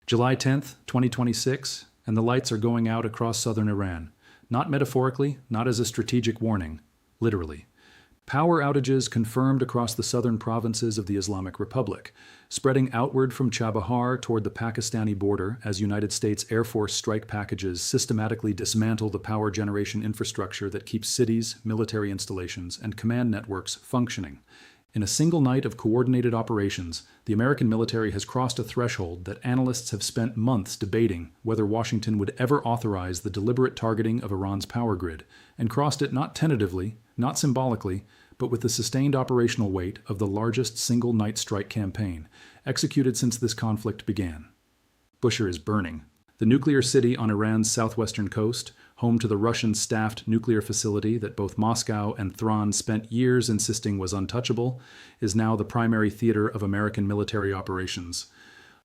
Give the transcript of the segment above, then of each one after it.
July 10th, 2026, and the lights are going out across southern Iran. Not metaphorically, not as a strategic warning, literally. Power outages confirmed across the southern provinces of the Islamic Republic, spreading outward from Chabahar toward the Pakistani border as United States Air Force strike packages systematically dismantle the power generation infrastructure that keeps cities, military installations, and command networks functioning. In a single night of coordinated operations, the American military has crossed a threshold that analysts have spent months debating whether Washington would ever authorize the deliberate targeting of Iran's power grid, and crossed it not tentatively, not symbolically, but with the sustained operational weight of the largest single night strike campaign, executed since this conflict began. Bushehr is burning. The nuclear city on Iran's southwestern coast, home to the Russian-staffed nuclear facility that both Moscow and Tehran spent years insisting was untouchable, is now the primary theater of American military operations.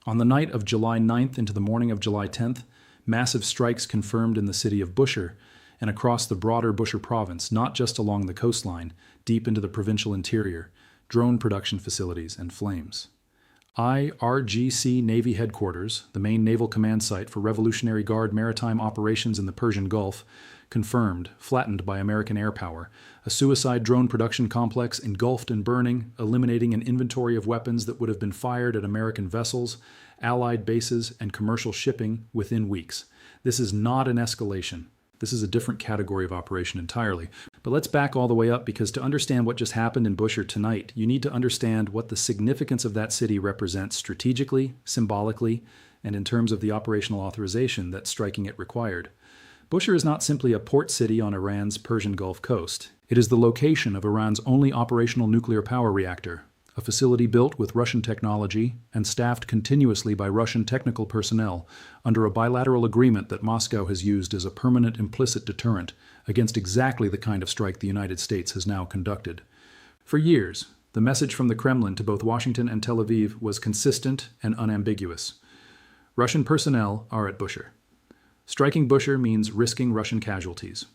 On the night of July 9th into the morning of July 10th, massive strikes confirmed in the city of Bushehr and across the broader Bushehr province, not just along the coastline, deep into the provincial interior, drone production facilities and flames. IRGC Navy Headquarters, the main naval command site for Revolutionary Guard maritime operations in the Persian Gulf, confirmed, flattened by American air power, a suicide drone production complex engulfed and burning, eliminating an inventory of weapons that would have been fired at American vessels, Allied bases, and commercial shipping within weeks. This is not an escalation. This is a different category of operation entirely. But let's back all the way up, because to understand what just happened in Bushehr tonight, you need to understand what the significance of that city represents strategically, symbolically, and in terms of the operational authorization that striking it required. Bushehr is not simply a port city on Iran's Persian Gulf coast. It is the location of Iran's only operational nuclear power reactor, a facility built with Russian technology and staffed continuously by Russian technical personnel under a bilateral agreement that Moscow has used as a permanent implicit deterrent against exactly the kind of strike the United States has now conducted. For years, the message from the Kremlin to both Washington and Tel Aviv was consistent and unambiguous. Russian personnel are at Bushehr. Striking Bushehr means risking Russian casualties.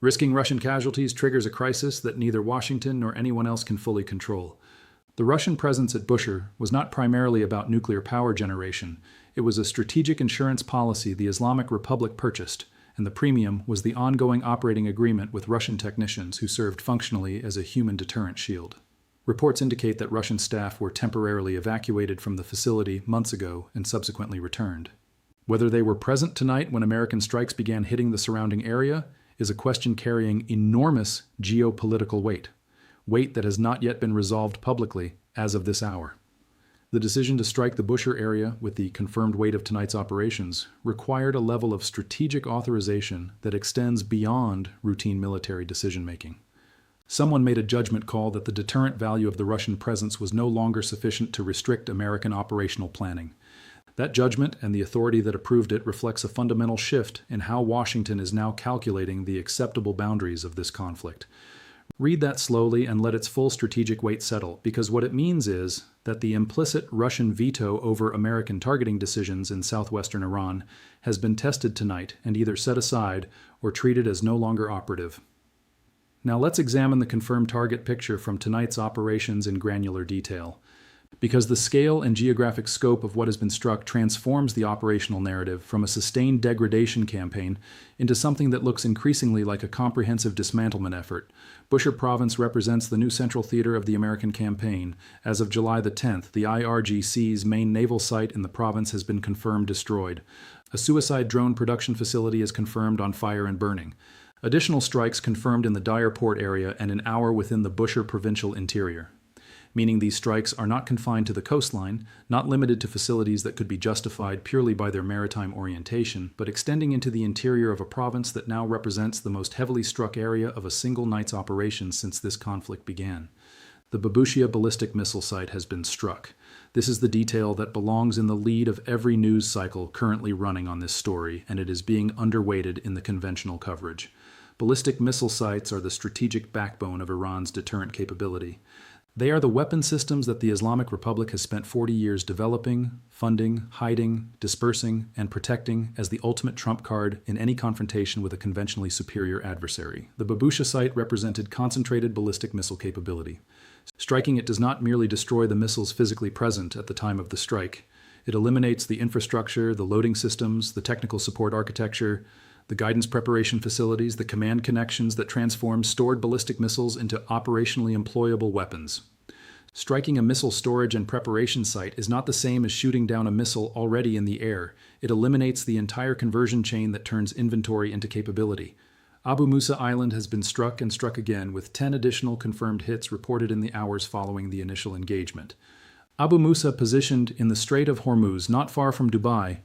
Risking Russian casualties triggers a crisis that neither Washington nor anyone else can fully control. The Russian presence at Bushehr was not primarily about nuclear power generation. It was a strategic insurance policy the Islamic Republic purchased, and the premium was the ongoing operating agreement with Russian technicians who served functionally as a human deterrent shield. Reports indicate that Russian staff were temporarily evacuated from the facility months ago and subsequently returned. Whether they were present tonight when American strikes began hitting the surrounding area is a question carrying enormous geopolitical weight that has not yet been resolved publicly as of this hour. The decision to strike the Bushehr area with the confirmed weight of tonight's operations required a level of strategic authorization that extends beyond routine military decision-making. Someone made a judgment call that the deterrent value of the Russian presence was no longer sufficient to restrict American operational planning. That judgment and the authority that approved it reflects a fundamental shift in how Washington is now calculating the acceptable boundaries of this conflict. Read that slowly and let its full strategic weight settle, because what it means is that the implicit Russian veto over American targeting decisions in southwestern Iran has been tested tonight and either set aside or treated as no longer operative. Now let's examine the confirmed target picture from tonight's operations in granular detail, because the scale and geographic scope of what has been struck transforms the operational narrative from a sustained degradation campaign into something that looks increasingly like a comprehensive dismantlement effort. Bushehr Province represents the new central theater of the American campaign. As of July the 10th, the IRGC's main naval site in the province has been confirmed destroyed. A suicide drone production facility is confirmed on fire and burning. Additional strikes confirmed in the Dire Port area and an hour within the Bushehr provincial interior, meaning these strikes are not confined to the coastline, not limited to facilities that could be justified purely by their maritime orientation, but extending into the interior of a province that now represents the most heavily struck area of a single night's operations since this conflict began. The Babushia ballistic missile site has been struck. This is the detail that belongs in the lead of every news cycle currently running on this story, and it is being underweighted in the conventional coverage. Ballistic missile sites are the strategic backbone of Iran's deterrent capability. They are the weapon systems that the Islamic Republic has spent 40 years developing, funding, hiding, dispersing, and protecting as the ultimate trump card in any confrontation with a conventionally superior adversary. The Babushia site represented concentrated ballistic missile capability. Striking it does not merely destroy the missiles physically present at the time of the strike. It eliminates the infrastructure, the loading systems, the technical support architecture, the guidance preparation facilities, the command connections that transform stored ballistic missiles into operationally employable weapons. Striking a missile storage and preparation site is not the same as shooting down a missile already in the air. It eliminates the entire conversion chain that turns inventory into capability. Abu Musa Island has been struck and struck again, with 10 additional confirmed hits reported in the hours following the initial engagement. Abu Musa, positioned in the Strait of Hormuz, not far from Dubai,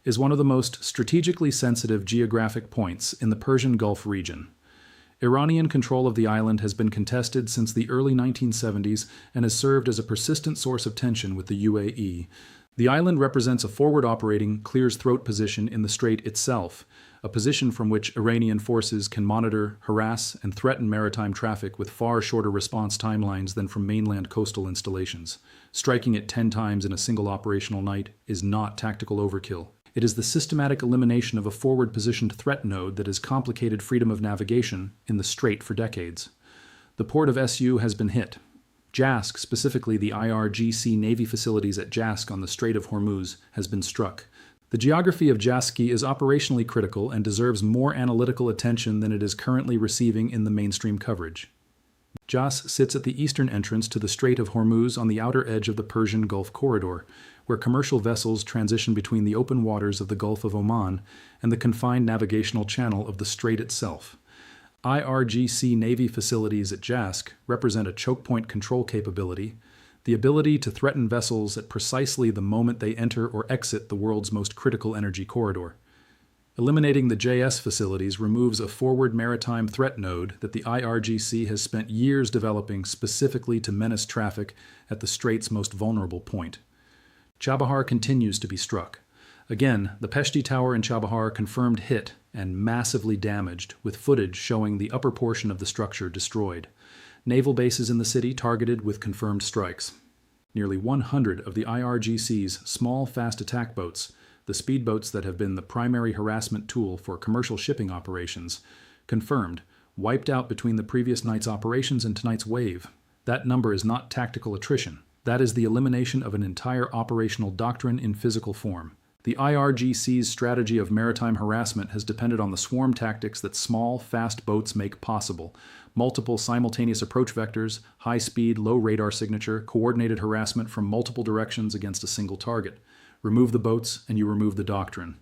is one of the most strategically sensitive geographic points in the Persian Gulf region. Iranian control of the island has been contested since the early 1970s and has served as a persistent source of tension with the UAE. The island represents a forward-operating, clears-throat position in the strait itself, a position from which Iranian forces can monitor, harass, and threaten maritime traffic with far shorter response timelines than from mainland coastal installations. Striking it 10 times in a single operational night is not tactical overkill. It is the systematic elimination of a forward-positioned threat node that has complicated freedom of navigation in the strait for decades. The port of SU has been hit. JASC, specifically the IRGC Navy facilities at JASC on the Strait of Hormuz, has been struck. The geography of JASC is operationally critical and deserves more analytical attention than it is currently receiving in the mainstream coverage. JAS sits at the eastern entrance to the Strait of Hormuz on the outer edge of the Persian Gulf corridor, where commercial vessels transition between the open waters of the Gulf of Oman and the confined navigational channel of the strait itself. IRGC Navy facilities at JASC represent a choke point control capability, the ability to threaten vessels at precisely the moment they enter or exit the world's most critical energy corridor. Eliminating the JS facilities removes a forward maritime threat node that the IRGC has spent years developing specifically to menace traffic at the strait's most vulnerable point. Chabahar continues to be struck. Again, the Peshti Tower in Chabahar confirmed hit and massively damaged, with footage showing the upper portion of the structure destroyed. Naval bases in the city targeted with confirmed strikes. Nearly 100 of the IRGC's small, fast attack boats, the speedboats that have been the primary harassment tool for commercial shipping operations, confirmed, wiped out between the previous night's operations and tonight's wave. That number is not tactical attrition. That is the elimination of an entire operational doctrine in physical form. The IRGC's strategy of maritime harassment has depended on the swarm tactics that small, fast boats make possible. Multiple simultaneous approach vectors, high speed, low radar signature, coordinated harassment from multiple directions against a single target. Remove the boats and you remove the doctrine.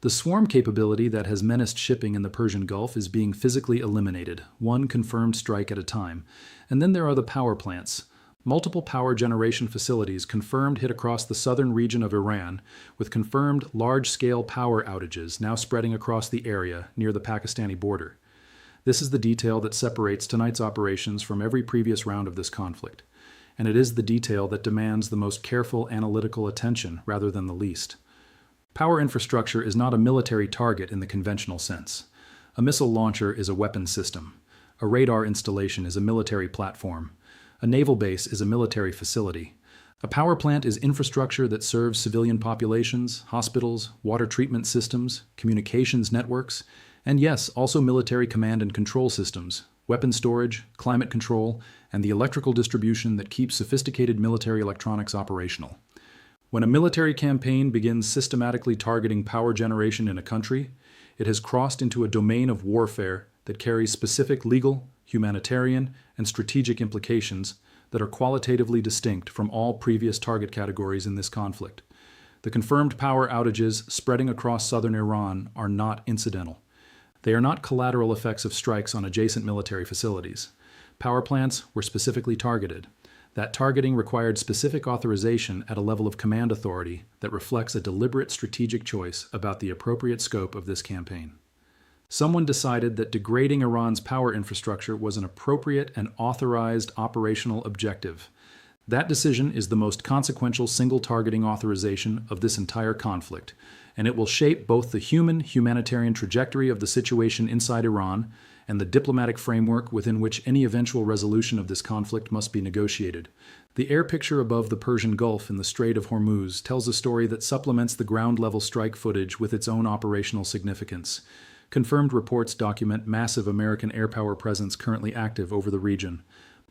The swarm capability that has menaced shipping in the Persian Gulf is being physically eliminated, one confirmed strike at a time. And then there are the power plants. Multiple power generation facilities confirmed hit across the southern region of Iran, with confirmed large-scale power outages now spreading across the area near the Pakistani border. This is the detail that separates tonight's operations from every previous round of this conflict, and it is the detail that demands the most careful analytical attention rather than the least. Power infrastructure is not a military target in the conventional sense. A missile launcher is a weapon system. A radar installation is a military platform. A naval base is a military facility. A power plant is infrastructure that serves civilian populations, hospitals, water treatment systems, communications networks, and yes, also military command and control systems, weapon storage, climate control, and the electrical distribution that keeps sophisticated military electronics operational. When a military campaign begins systematically targeting power generation in a country, it has crossed into a domain of warfare that carries specific legal, humanitarian, and strategic implications that are qualitatively distinct from all previous target categories in this conflict. The confirmed power outages spreading across southern Iran are not incidental. They are not collateral effects of strikes on adjacent military facilities. Power plants were specifically targeted. That targeting required specific authorization at a level of command authority that reflects a deliberate strategic choice about the appropriate scope of this campaign. Someone decided that degrading Iran's power infrastructure was an appropriate and authorized operational objective. That decision is the most consequential single targeting authorization of this entire conflict, and it will shape both the humanitarian trajectory of the situation inside Iran and the diplomatic framework within which any eventual resolution of this conflict must be negotiated. The air picture above the Persian Gulf in the Strait of Hormuz tells a story that supplements the ground-level strike footage with its own operational significance. Confirmed reports document massive American air power presence currently active over the region.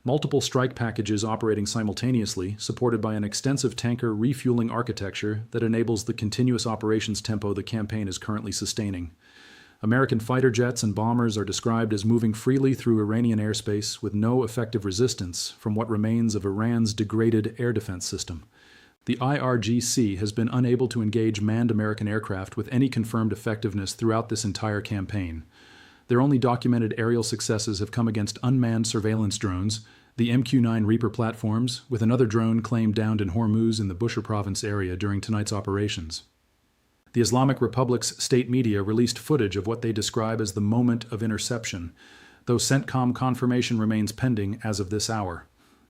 Multiple strike packages operating simultaneously, supported by an extensive tanker refueling architecture that enables the continuous operations tempo the campaign is currently sustaining. American fighter jets and bombers are described as moving freely through Iranian airspace with no effective resistance from what remains of Iran's degraded air defense system. The IRGC has been unable to engage manned American aircraft with any confirmed effectiveness throughout this entire campaign. Their only documented aerial successes have come against unmanned surveillance drones, the MQ-9 Reaper platforms, with another drone claimed downed in Hormuz in the Bushehr province area during tonight's operations. The Islamic Republic's state media released footage of what they describe as the moment of interception, though CENTCOM confirmation remains pending as of this hour.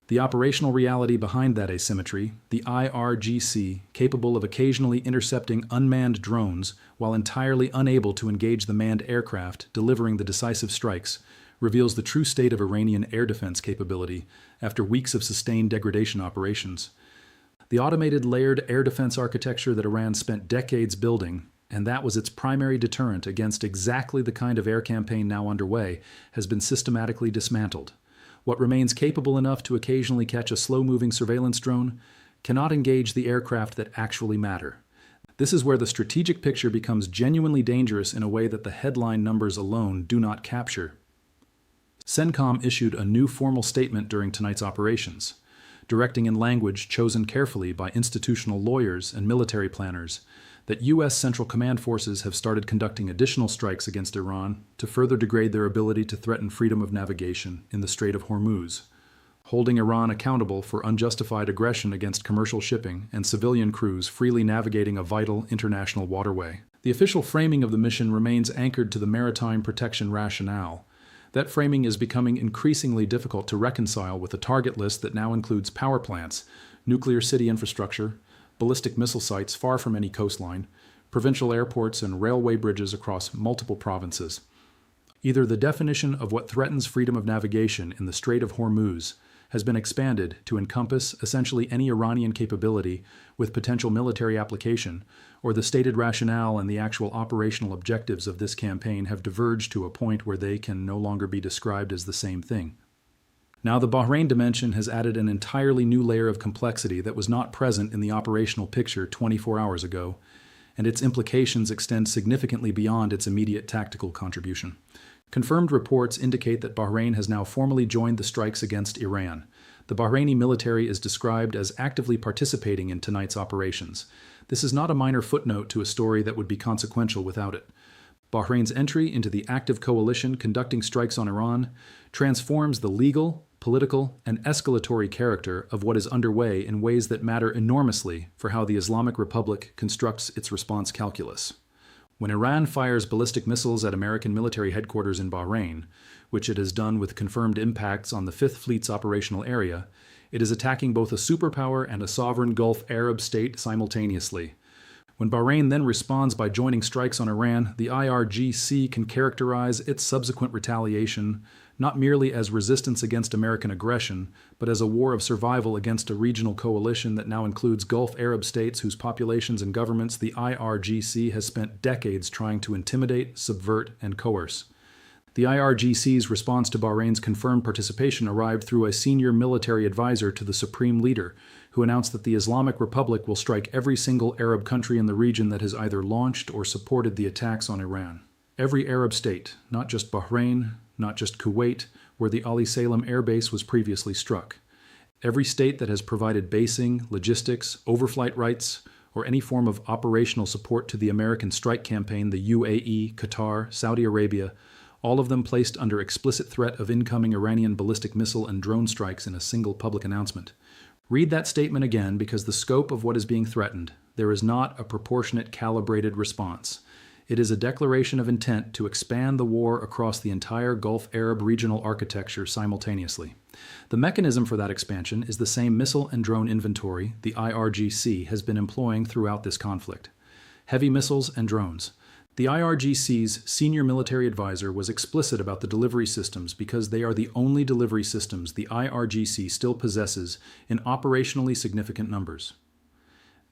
The operational reality behind that asymmetry, the IRGC, capable of occasionally intercepting unmanned drones while entirely unable to engage the manned aircraft delivering the decisive strikes, reveals the true state of Iranian air defense capability after weeks of sustained degradation operations. The automated layered air defense architecture that Iran spent decades building, and that was its primary deterrent against exactly the kind of air campaign now underway, has been systematically dismantled. What remains capable enough to occasionally catch a slow-moving surveillance drone cannot engage the aircraft that actually matter. This is where the strategic picture becomes genuinely dangerous in a way that the headline numbers alone do not capture. CENTCOM issued a new formal statement during tonight's operations, directing in language chosen carefully by institutional lawyers and military planners that U.S. Central Command forces have started conducting additional strikes against Iran to further degrade their ability to threaten freedom of navigation in the Strait of Hormuz, holding Iran accountable for unjustified aggression against commercial shipping and civilian crews freely navigating a vital international waterway. The official framing of the mission remains anchored to the maritime protection rationale. That framing is becoming increasingly difficult to reconcile with a target list that now includes power plants, nuclear city infrastructure, ballistic missile sites far from any coastline, provincial airports, and railway bridges across multiple provinces. Either the definition of what threatens freedom of navigation in the Strait of Hormuz has been expanded to encompass essentially any Iranian capability with potential military application, or the stated rationale and the actual operational objectives of this campaign have diverged to a point where they can no longer be described as the same thing. Now, the Bahrain dimension has added an entirely new layer of complexity that was not present in the operational picture 24 hours ago, and its implications extend significantly beyond its immediate tactical contribution. Confirmed reports indicate that Bahrain has now formally joined the strikes against Iran. The Bahraini military is described as actively participating in tonight's operations. This is not a minor footnote to a story that would be consequential without it. Bahrain's entry into the active coalition conducting strikes on Iran transforms the legal, political, and escalatory character of what is underway in ways that matter enormously for how the Islamic Republic constructs its response calculus. When Iran fires ballistic missiles at American military headquarters in Bahrain, which it has done with confirmed impacts on the Fifth Fleet's operational area, it is attacking both a superpower and a sovereign Gulf Arab state simultaneously. When Bahrain then responds by joining strikes on Iran, the IRGC can characterize its subsequent retaliation not merely as resistance against American aggression, but as a war of survival against a regional coalition that now includes Gulf Arab states whose populations and governments the IRGC has spent decades trying to intimidate, subvert, and coerce. The IRGC's response to Bahrain's confirmed participation arrived through a senior military advisor to the supreme leader, who announced that the Islamic Republic will strike every single Arab country in the region that has either launched or supported the attacks on Iran. Every Arab state, not just Bahrain, not just Kuwait, where the Ali Salem Air Base was previously struck. Every state that has provided basing, logistics, overflight rights, or any form of operational support to the American strike campaign, the UAE, Qatar, Saudi Arabia, all of them placed under explicit threat of incoming Iranian ballistic missile and drone strikes in a single public announcement. Read that statement again, because the scope of what is being threatened, there is not a proportionate, calibrated response. It is a declaration of intent to expand the war across the entire Gulf Arab regional architecture simultaneously. The mechanism for that expansion is the same missile and drone inventory the IRGC has been employing throughout this conflict. Heavy missiles and drones. The IRGC's senior military advisor was explicit about the delivery systems because they are the only delivery systems the IRGC still possesses in operationally significant numbers.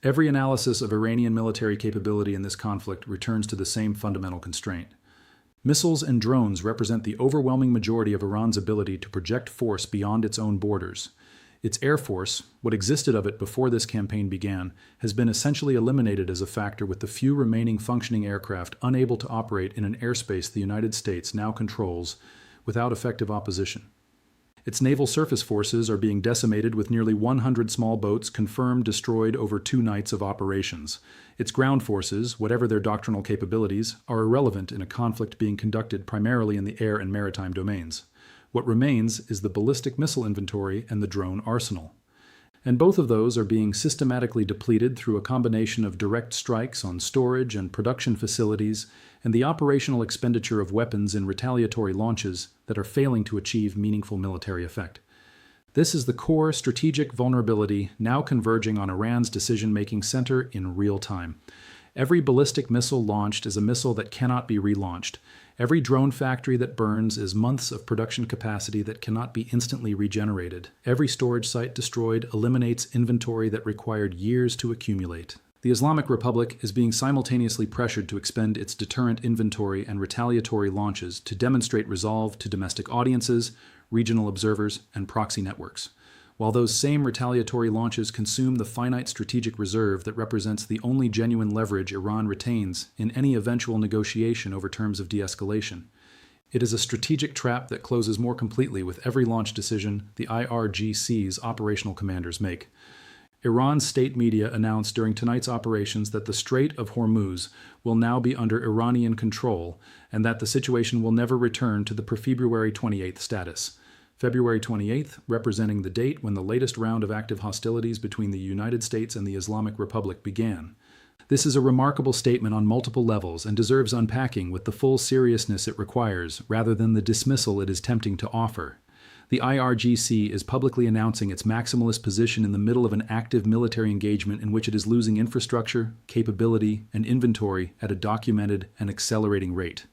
Every analysis of Iranian military capability in this conflict returns to the same fundamental constraint. Missiles and drones represent the overwhelming majority of Iran's ability to project force beyond its own borders. Its air force, what existed of it before this campaign began, has been essentially eliminated as a factor, with the few remaining functioning aircraft unable to operate in an airspace the United States now controls without effective opposition. Its naval surface forces are being decimated, with nearly 100 small boats confirmed destroyed over 2 nights of operations. Its ground forces, whatever their doctrinal capabilities, are irrelevant in a conflict being conducted primarily in the air and maritime domains. What remains is the ballistic missile inventory and the drone arsenal. And both of those are being systematically depleted through a combination of direct strikes on storage and production facilities and the operational expenditure of weapons in retaliatory launches that are failing to achieve meaningful military effect. This is the core strategic vulnerability now converging on Iran's decision-making center in real time. Every ballistic missile launched is a missile that cannot be relaunched. Every drone factory that burns is months of production capacity that cannot be instantly regenerated. Every storage site destroyed eliminates inventory that required years to accumulate. The Islamic Republic is being simultaneously pressured to expend its deterrent inventory and retaliatory launches to demonstrate resolve to domestic audiences, regional observers, and proxy networks, while those same retaliatory launches consume the finite strategic reserve that represents the only genuine leverage Iran retains in any eventual negotiation over terms of de-escalation. It is a strategic trap that closes more completely with every launch decision the IRGC's operational commanders make. Iran's state media announced during tonight's operations that the Strait of Hormuz will now be under Iranian control and that the situation will never return to the pre-February 28th status. February 28th, representing the date when the latest round of active hostilities between the United States and the Islamic Republic began. This is a remarkable statement on multiple levels and deserves unpacking with the full seriousness it requires, rather than the dismissal it is tempting to offer. The IRGC is publicly announcing its maximalist position in the middle of an active military engagement in which it is losing infrastructure, capability, and inventory at a documented and accelerating rate.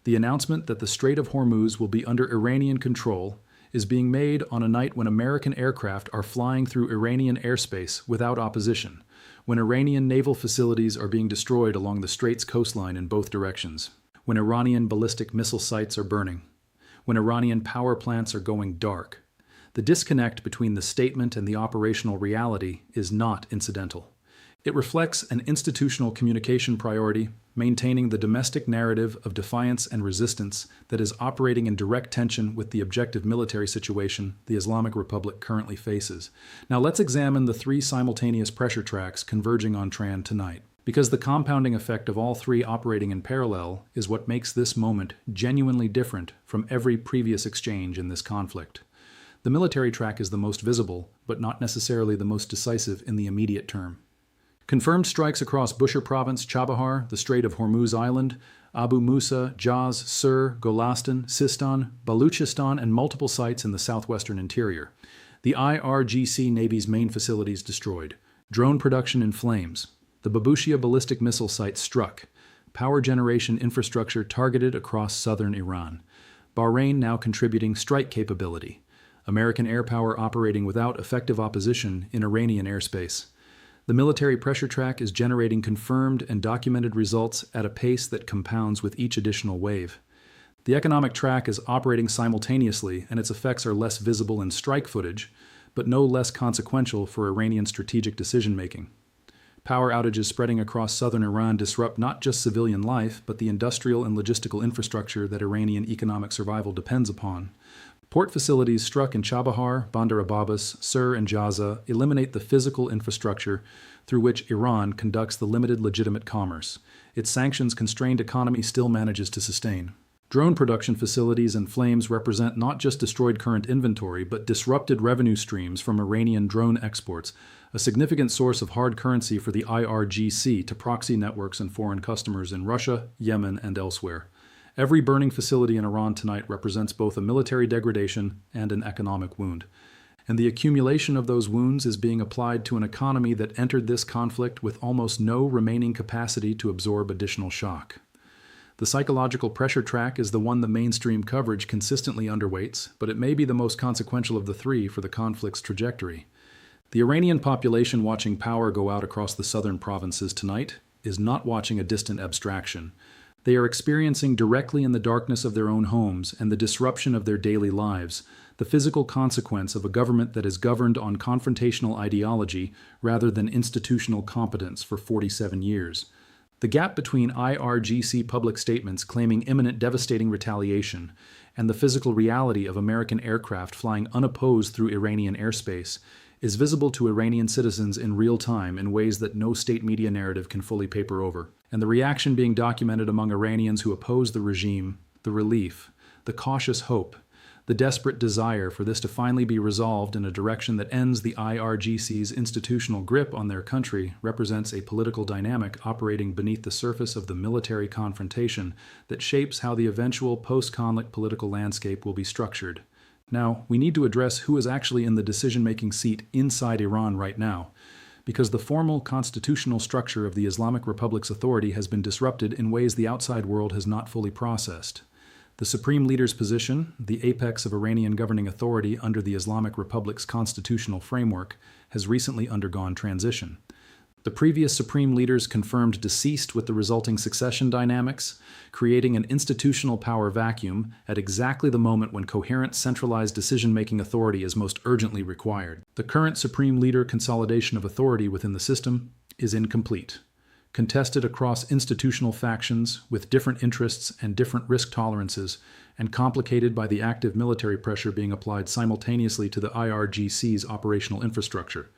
The announcement that the Strait of Hormuz will be under Iranian control is being made on a night when American aircraft are flying through Iranian airspace without opposition, when Iranian naval facilities are being destroyed along the Strait's coastline in both directions, when Iranian ballistic missile sites are burning, when Iranian power plants are going dark. The disconnect between the statement and the operational reality is not incidental. It reflects an institutional communication priority, maintaining the domestic narrative of defiance and resistance that is operating in direct tension with the objective military situation the Islamic Republic currently faces. Now let's examine the 3 simultaneous pressure tracks converging on Tran tonight, because the compounding effect of all 3 operating in parallel is what makes this moment genuinely different from every previous exchange in this conflict. The military track is the most visible, but not necessarily the most decisive in the immediate term. Confirmed strikes across Bushehr Province, Chabahar, the Strait of Hormuz Island, Abu Musa, Jaz, Sur, Golastan, Sistan, Baluchistan, and multiple sites in the southwestern interior. The IRGC Navy's main facilities destroyed. Drone production in flames. The Babushia ballistic missile site struck. Power generation infrastructure targeted across southern Iran. Bahrain now contributing strike capability. American air power operating without effective opposition in Iranian airspace. The military pressure track is generating confirmed and documented results at a pace that compounds with each additional wave. The economic track is operating simultaneously, and its effects are less visible in strike footage, but no less consequential for Iranian strategic decision-making. Power outages spreading across southern Iran disrupt not just civilian life, but the industrial and logistical infrastructure that Iranian economic survival depends upon. Port facilities struck in Chabahar, Bandar Abbas, Sur, and Jaza eliminate the physical infrastructure through which Iran conducts the limited legitimate commerce. Its sanctions-constrained economy still manages to sustain. Drone production facilities and flames represent not just destroyed current inventory, but disrupted revenue streams from Iranian drone exports, a significant source of hard currency for the IRGC to proxy networks and foreign customers in Russia, Yemen, and elsewhere. Every burning facility in Iran tonight represents both a military degradation and an economic wound. And the accumulation of those wounds is being applied to an economy that entered this conflict with almost no remaining capacity to absorb additional shock. The psychological pressure track is the one the mainstream coverage consistently underweights, but it may be the most consequential of the 3 for the conflict's trajectory. The Iranian population watching power go out across the southern provinces tonight is not watching a distant abstraction. They are experiencing directly in the darkness of their own homes and the disruption of their daily lives the physical consequence of a government that is governed on confrontational ideology rather than institutional competence for 47 years. The gap between IRGC public statements claiming imminent devastating retaliation and the physical reality of American aircraft flying unopposed through Iranian airspace is visible to Iranian citizens in real time in ways that no state media narrative can fully paper over. And the reaction being documented among Iranians who oppose the regime, the relief, the cautious hope, the desperate desire for this to finally be resolved in a direction that ends the IRGC's institutional grip on their country represents a political dynamic operating beneath the surface of the military confrontation that shapes how the eventual post-conflict political landscape will be structured. Now, we need to address who is actually in the decision-making seat inside Iran right now, because the formal constitutional structure of the Islamic Republic's authority has been disrupted in ways the outside world has not fully processed. The Supreme Leader's position, the apex of Iranian governing authority under the Islamic Republic's constitutional framework, has recently undergone transition. The previous Supreme Leaders confirmed deceased with the resulting succession dynamics, creating an institutional power vacuum at exactly the moment when coherent centralized decision-making authority is most urgently required. The current Supreme Leader consolidation of authority within the system is incomplete. Contested across institutional factions with different interests and different risk tolerances, and complicated by the active military pressure being applied simultaneously to the IRGC's operational infrastructure.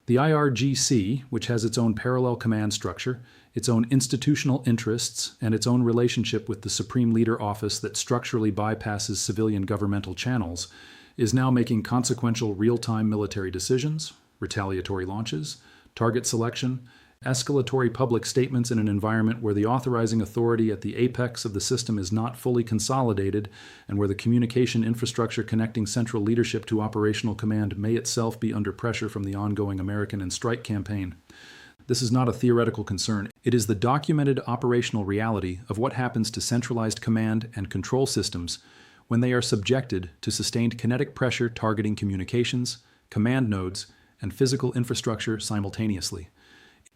The IRGC, which has its own parallel command structure, its own institutional interests, and its own relationship with the Supreme Leader office that structurally bypasses civilian governmental channels, is now making consequential real-time military decisions, retaliatory launches, target selection, escalatory public statements in an environment where the authorizing authority at the apex of the system is not fully consolidated and where the communication infrastructure connecting central leadership to operational command may itself be under pressure from the ongoing American and strike campaign. This is not a theoretical concern. It is the documented operational reality of what happens to centralized command and control systems when they are subjected to sustained kinetic pressure targeting communications, command nodes, and physical infrastructure simultaneously.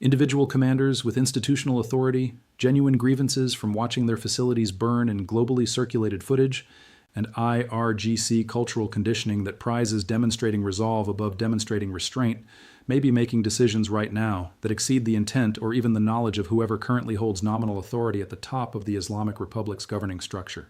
Individual commanders with institutional authority, genuine grievances from watching their facilities burn in globally circulated footage, and IRGC cultural conditioning that prizes demonstrating resolve above demonstrating restraint may be making decisions right now that exceed the intent or even the knowledge of whoever currently holds nominal authority at the top of the Islamic Republic's governing structure.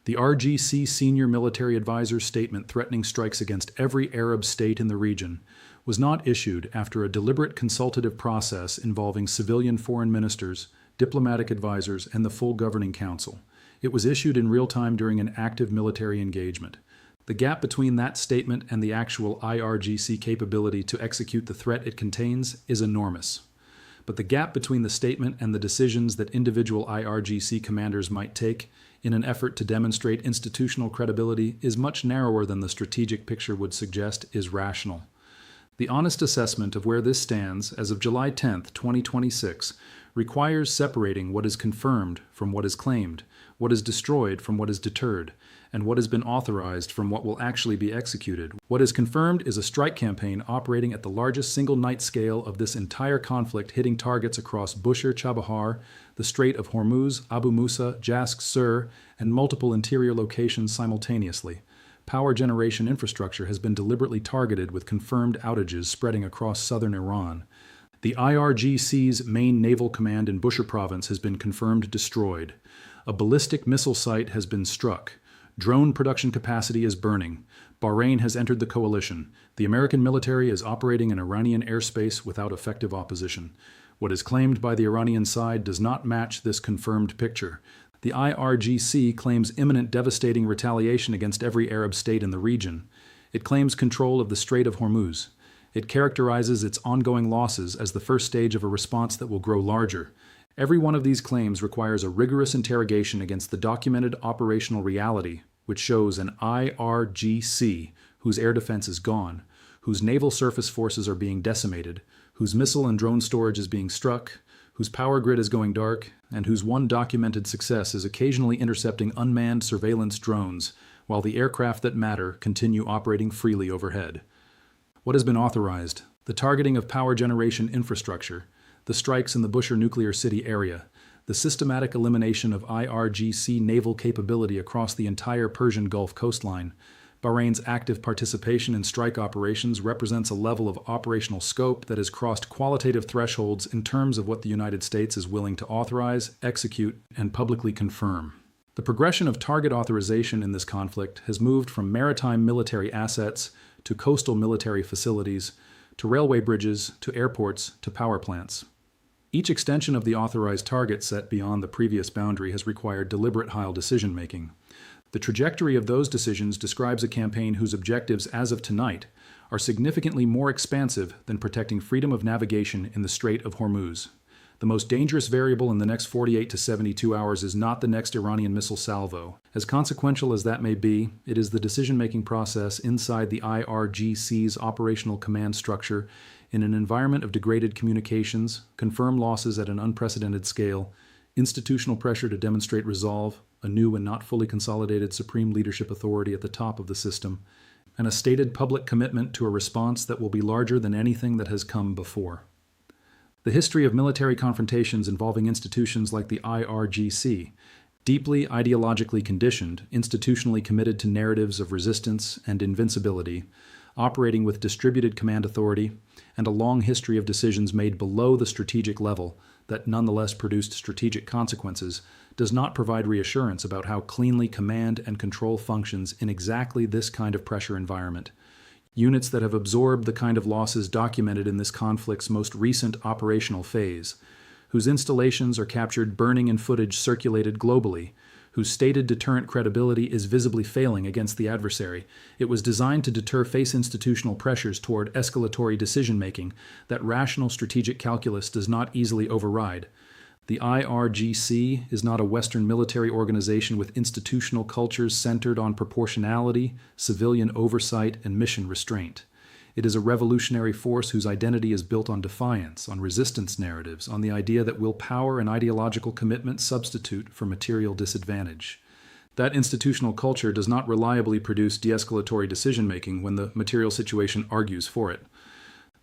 The RGC senior military advisor's statement threatening strikes against every Arab state in the region was not issued after a deliberate consultative process involving civilian foreign ministers, diplomatic advisors, and the full governing council. It was issued in real time during an active military engagement. The gap between that statement and the actual IRGC capability to execute the threat it contains is enormous. But the gap between the statement and the decisions that individual IRGC commanders might take in an effort to demonstrate institutional credibility is much narrower than the strategic picture would suggest is rational. The honest assessment of where this stands as of July 10, 2026, requires separating what is confirmed from what is claimed, what is destroyed from what is deterred, and what has been authorized from what will actually be executed. What is confirmed is a strike campaign operating at the largest single night scale of this entire conflict, hitting targets across Bushehr Chabahar, the Strait of Hormuz, Abu Musa, Jask Sur, and multiple interior locations simultaneously. Power generation infrastructure has been deliberately targeted with confirmed outages spreading across southern Iran. The IRGC's main naval command in Bushehr province has been confirmed destroyed. A ballistic missile site has been struck. Drone production capacity is burning. Bahrain has entered the coalition. The American military is operating in Iranian airspace without effective opposition. What is claimed by the Iranian side does not match this confirmed picture. The IRGC claims imminent devastating retaliation against every Arab state in the region. It claims control of the Strait of Hormuz. It characterizes its ongoing losses as the first stage of a response that will grow larger. Every one of these claims requires a rigorous interrogation against the documented operational reality, which shows an IRGC whose air defense is gone, whose naval surface forces are being decimated, whose missile and drone storage is being struck, whose power grid is going dark, and whose one documented success is occasionally intercepting unmanned surveillance drones, while the aircraft that matter continue operating freely overhead. What has been authorized? The targeting of power generation infrastructure, the strikes in the Bushehr nuclear city area, the systematic elimination of IRGC naval capability across the entire Persian Gulf coastline. Bahrain's active participation in strike operations represents a level of operational scope that has crossed qualitative thresholds in terms of what the United States is willing to authorize, execute, and publicly confirm. The progression of target authorization in this conflict has moved from maritime military assets to coastal military facilities, to railway bridges, to airports, to power plants. Each extension of the authorized target set beyond the previous boundary has required deliberate high decision-making. The trajectory of those decisions describes a campaign whose objectives, as of tonight, are significantly more expansive than protecting freedom of navigation in the Strait of Hormuz. The most dangerous variable in the next 48 to 72 hours is not the next Iranian missile salvo. As consequential as that may be, it is the decision-making process inside the IRGC's operational command structure in an environment of degraded communications, confirmed losses at an unprecedented scale, institutional pressure to demonstrate resolve, a new and not fully consolidated supreme leadership authority at the top of the system, and a stated public commitment to a response that will be larger than anything that has come before. The history of military confrontations involving institutions like the IRGC, deeply ideologically conditioned, institutionally committed to narratives of resistance and invincibility, operating with distributed command authority, and a long history of decisions made below the strategic level that nonetheless produced strategic consequences, does not provide reassurance about how cleanly command and control functions in exactly this kind of pressure environment. Units that have absorbed the kind of losses documented in this conflict's most recent operational phase, whose installations are captured burning in footage circulated globally, whose stated deterrent credibility is visibly failing against the adversary. It was designed to deter face institutional pressures toward escalatory decision-making that rational strategic calculus does not easily override. The IRGC is not a Western military organization with institutional cultures centered on proportionality, civilian oversight, and mission restraint. It is a revolutionary force whose identity is built on defiance, on resistance narratives, on the idea that willpower and ideological commitment substitute for material disadvantage. That institutional culture does not reliably produce de-escalatory decision-making when the material situation argues for it.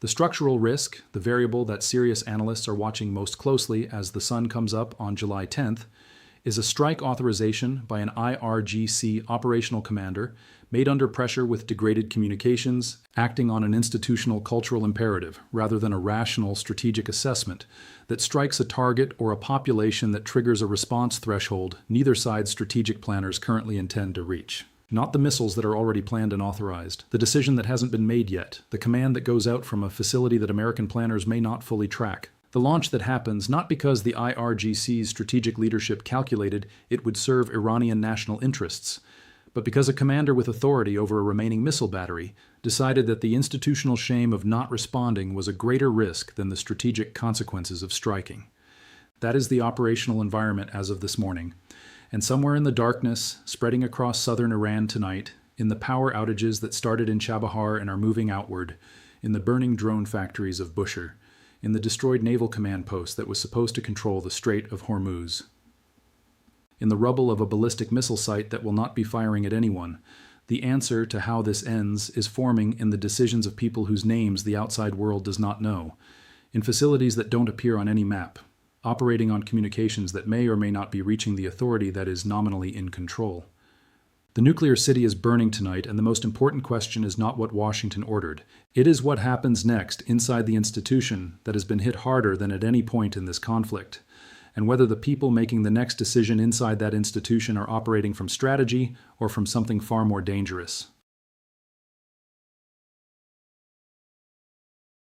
The structural risk, the variable that serious analysts are watching most closely as the sun comes up on July 10th, is a strike authorization by an IRGC operational commander made under pressure with degraded communications, acting on an institutional cultural imperative rather than a rational strategic assessment that strikes a target or a population that triggers a response threshold neither side's strategic planners currently intend to reach. Not the missiles that are already planned and authorized, the decision that hasn't been made yet, the command that goes out from a facility that American planners may not fully track. The launch that happens not because the IRGC's strategic leadership calculated it would serve Iranian national interests, but because a commander with authority over a remaining missile battery decided that the institutional shame of not responding was a greater risk than the strategic consequences of striking. That is the operational environment as of this morning. And somewhere in the darkness, spreading across southern Iran tonight, in the power outages that started in Chabahar and are moving outward, in the burning drone factories of Bushehr, in the destroyed naval command post that was supposed to control the Strait of Hormuz, in the rubble of a ballistic missile site that will not be firing at anyone, the answer to how this ends is forming in the decisions of people whose names the outside world does not know, in facilities that don't appear on any map, operating on communications that may or may not be reaching the authority that is nominally in control. The nuclear city is burning tonight, and the most important question is not what Washington ordered. It is what happens next inside the institution that has been hit harder than at any point in this conflict, and whether the people making the next decision inside that institution are operating from strategy or from something far more dangerous.